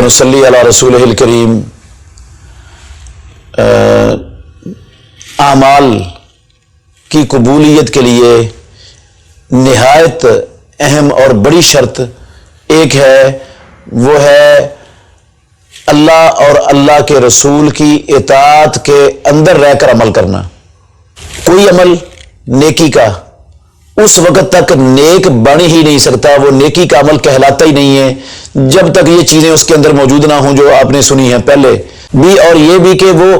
नसल्ली अला रसूलिहिल करीम। आमाल की कबूलियत के लिए निहायत अहम और बड़ी शर्त एक है, वो है अल्लाह और अल्लाह के रसूल की इताअत के अंदर रहकर अमल करना। कोई अमल नेकी का उस वक्त तक नेक बन ही नहीं सकता, वो नेकी का अमल कहलाता ही नहीं है जब तक ये चीजें उसके अंदर मौजूद ना हों जो आपने सुनी है पहले भी, और ये भी कि वो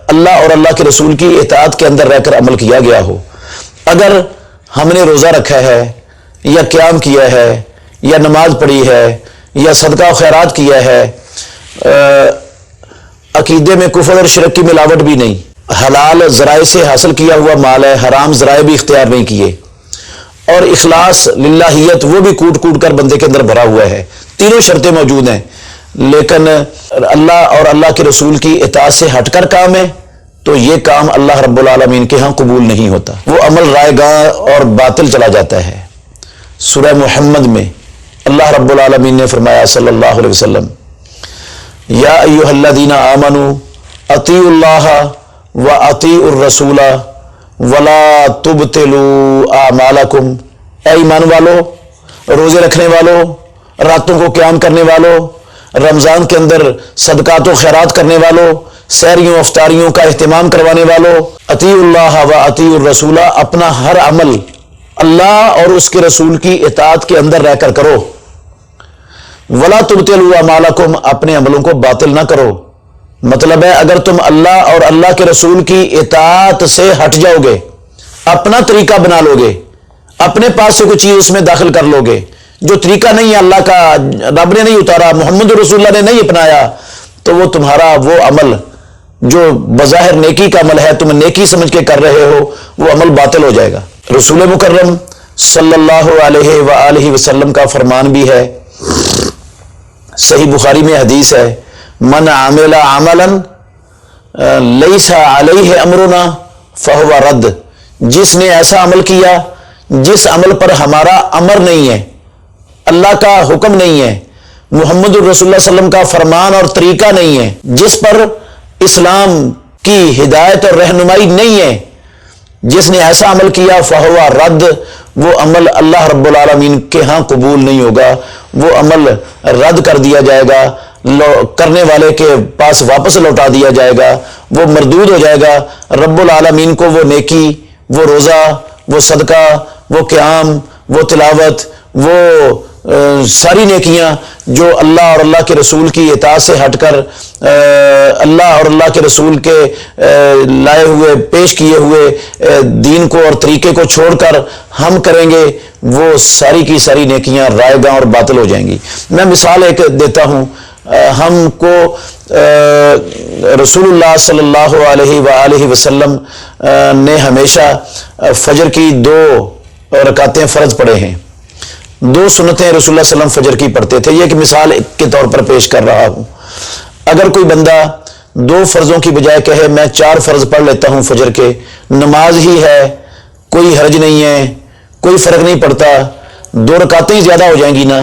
अल्लाह और अल्लाह के रसूल की इताअत के अंदर रहकर अमल किया गया हो। अगर हमने रोजा रखा है या क़याम किया है या नमाज पढ़ी है या सदका खैरात किया है, अकीदे में कुफ्र और शिरक की मिलावट भी नहीं, हलाल ज़राए से हासिल किया हुआ माल है, हराम ज़राए भी इख्तियार नहीं किए, और इखलास लिल्लाहियत वो भी कूट कूट कर बंदे के अंदर भरा हुआ है, तीनों शर्तें मौजूद हैं, लेकिन अल्लाह और अल्लाह के रसूल की इताअत से हटकर काम है तो ये काम अल्लाह रब्बुल आलमीन के यहाँ कबूल नहीं होता, वो अमल रायगां और बातिल चला जाता है। सूरह मुहम्मद में अल्लाह रब्बुल आलमीन ने फरमाया सल्लल्लाहु अलैहि वसल्लम, या अय्युहल्लज़ीना आमनू अतीउल्लाह व अतीउर रसूला वला तुबतिलू आमालकुम। ऐ ईमान वालो, रोजे रखने वालों, रातों को क़याम करने वालों, रमजान के अंदर सदकात व खैरात करने वालों, सहरियों अफ्तारियों का इहतिमाम करवाने वालों, अतीउल्लाह व अतीउर रसूला, अपना हर अमल अल्लाह और उसके रसूल की इताअत के अंदर रहकर करो। वला तुबतिलू आमालकुम, अपने अमलों को बातिल ना करो। मतलब है अगर तुम अल्लाह और अल्लाह के रसूल की इताअत से हट जाओगे, अपना तरीका बना लोगे, अपने पास से कोई चीज उसमें दाखिल कर लोगे जो तरीका नहीं है, अल्लाह का, रब ने नहीं उतारा, मोहम्मद रसूलुल्लाह ने नहीं अपनाया, तो वो तुम्हारा वो अमल जो बज़ाहिर नेकी का अमल है, तुम नेकी समझ के कर रहे हो, वो अमल बातिल हो जाएगा। रसूल मुकर्रम सल्लल्लाहु अलैहि वसल्लम का फरमान भी है, सही बुखारी में हदीस है, मन आमिला अमलन लैसा अलैहि अमरुना फहुवा रद्द। जिसने ऐसा अमल किया जिस अमल पर हमारा अमर नहीं है, अल्लाह का हुक्म नहीं है, मुहम्मद रसूलुल्लाह सल्लल्लाहु अलैहि वसल्लम का फरमान और तरीका नहीं है, जिस पर इस्लाम की हिदायत और रहनुमाई नहीं है, जिसने ऐसा अमल किया फहुवा रद्द, वो अमल अल्लाह रब्बुल आलमीन के यहाँ कबूल नहीं होगा, वो अमल रद्द कर दिया जाएगा, करने वाले के पास वापस लौटा दिया जाएगा, वो मरदूद हो जाएगा। रब्बुल आलमीन को वो नेकी, वो रोज़ा, वो सदका, वो क़याम, वो तिलावत, वो सारी नेकियां जो अल्लाह और अल्लाह के रसूल की इताअत से हटकर अल्लाह और अल्लाह के रसूल के लाए हुए पेश किए हुए दीन को और तरीके को छोड़कर हम करेंगे, वो सारी की सारी नेकियां रायगां और बातिल हो जाएंगी। मैं मिसाल एक देता हूं, हमको रसूलुल्लाह सल्लल्लाहु अलैहि वसल्लम ने हमेशा फजर की 2 रकातें फर्ज पढ़े हैं, 2 सुन्नतें रसूलुल्लाह सल्लल्लाहु अलैहि वसल्लम फजर की पढ़ते थे। ये कि मिसाल के तौर पर पेश कर रहा हूं। अगर कोई बंदा 2 फर्जों की बजाय कहे मैं 4 फर्ज पढ़ लेता हूं फजर के, नमाज ही है, कोई हर्ज नहीं है, कोई फर्क नहीं पड़ता, 2 रकातें ही ज्यादा हो जाएंगी ना,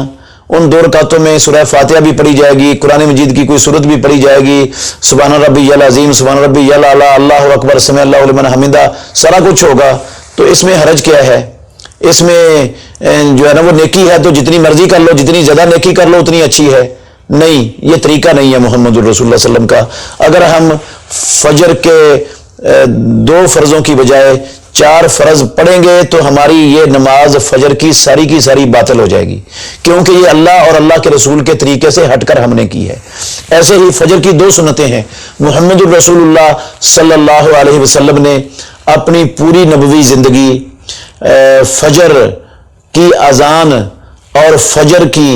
उन 2 रकातों में सूरह फातिहा भी पढ़ी जाएगी, कुरान मजीद की कोई सूरत भी पढ़ी जाएगी, सुभान रब्बियल अज़ीम, सुभान रब्बियल आला, अल्लाहु अकबर, समीअल्लाहु लिमन हमिदा, सारा कुछ होगा, तो इसमें हर्ज क्या है? इसमें जो है ना वो नेकी है तो जितनी मर्जी कर लो, जितनी ज्यादा नेकी कर लो उतनी अच्छी है। नहीं, ये तरीका नहीं है मोहम्मद रसूलुल्लाह सल्लल्लाहु अलैहि वसल्लम का। अगर हम फजर के 2 फर्जों की बजाय 4 फर्ज पढ़ेंगे तो हमारी ये नमाज फजर की सारी बातिल हो जाएगी, क्योंकि ये अल्लाह और अल्लाह के रसूल के तरीके से हटकर हमने की है। ऐसे ही फजर की 2 सुन्नतें हैं। मोहम्मद रसूलुल्लाह सल्लल्लाहु अलैहि वसल्लम ने अपनी पूरी नबवी जिंदगी फजर की अजान और फजर की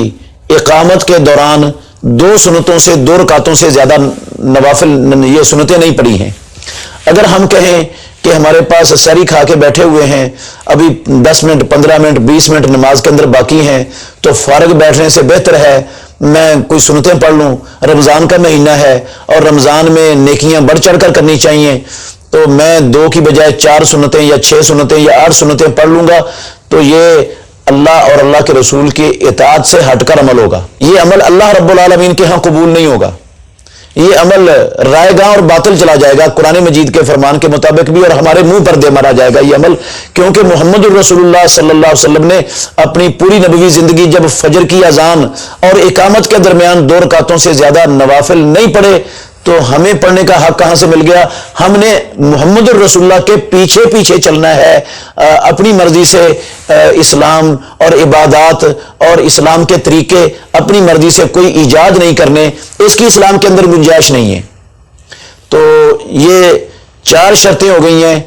इकामत के दौरान 2 सुन्नतों से 2 रकातों से ज्यादा नवाफिल ये सुन्नतें नहीं पढ़ी हैं। अगर हम कहें कि हमारे पास सहरी खा के बैठे हुए हैं, अभी 10 मिनट 15 मिनट 20 मिनट नमाज के अंदर बाकी हैं, तो फारग बैठने से बेहतर है मैं कोई सुन्नतें पढ़ लूं। रमजान का महीना है और रमजान में नेकियां बढ़ चढ़ कर करनी चाहिए, तो मैं 2 की बजाय 4 सुन्नतें या 6 सुन्नतें या 8 सुन्नतें पढ़ लूंगा, तो ये اللہ اور اللہ کے رسول کی اطاعت سے ہٹ کر عمل ہوگا، یہ عمل اللہ رب العالمین کے ہاں قبول نہیں ہوگا، یہ عمل رائے گاں اور باطل چلا جائے گا قرآن مجید کے فرمان کے مطابق بھی، اور ہمارے منہ پر دے مارا جائے گا یہ عمل، کیونکہ محمد الرسول اللہ صلی اللہ علیہ وسلم نے اپنی پوری نبوی زندگی جب فجر کی اذان اور اقامت کے درمیان 2 رکعتوں سے زیادہ نوافل نہیں پڑھے تو ہمیں پڑھنے کا حق کہاں سے مل گیا؟ ہم نے محمد الرسول اللہ کے پیچھے پیچھے چلنا ہے، اپنی مرضی سے اسلام اور عبادات اور اسلام کے طریقے اپنی مرضی سے کوئی ایجاد نہیں کرنے، اس کی اسلام کے اندر گنجائش نہیں ہے۔ تو یہ 4 شرطیں ہو گئی ہیں،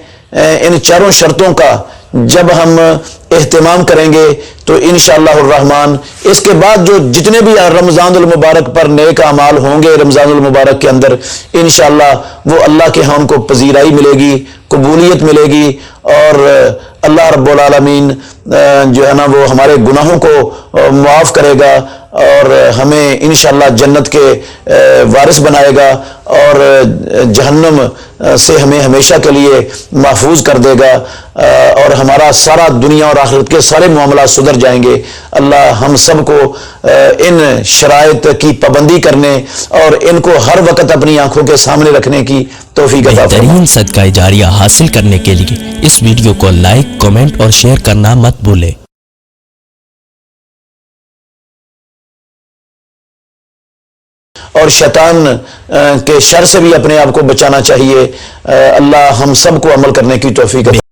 ان 4 شرطوں کا جب ہم اہتمام کریں گے تو انشاءاللہ الرحمن اس کے بعد جو جتنے بھی رمضان المبارک پر نیک اعمال ہوں گے رمضان المبارک کے اندر، انشاءاللہ وہ اللہ کے ہاں ان کو پذیرائی ملے گی، قبولیت ملے گی، اور اللہ رب العالمین جو ہے نا وہ ہمارے گناہوں کو معاف کرے گا اور ہمیں انشاءاللہ جنت کے وارث بنائے گا، اور جہنم سے ہمیں ہمیشہ کے لیے محفوظ کر دے گا، اور ہمارا سارا دنیا اور آخرت کے سارے معاملات سدھر جائیں گے۔ اللہ ہم سب کو ان شرائط کی پابندی کرنے اور ان کو ہر وقت اپنی آنکھوں کے سامنے رکھنے کی توفیق عطا فرمائے۔ بہترین صدقہ جاریہ حاصل کرنے کے لیے اس ویڈیو کو لائک، کمنٹ اور شیئر کرنا مت بھولیں۔ اور شیطان کے شر سے بھی اپنے آپ کو بچانا چاہیے۔ اللہ ہم سب کو عمل کرنے کی توفیق عطا فرمائے۔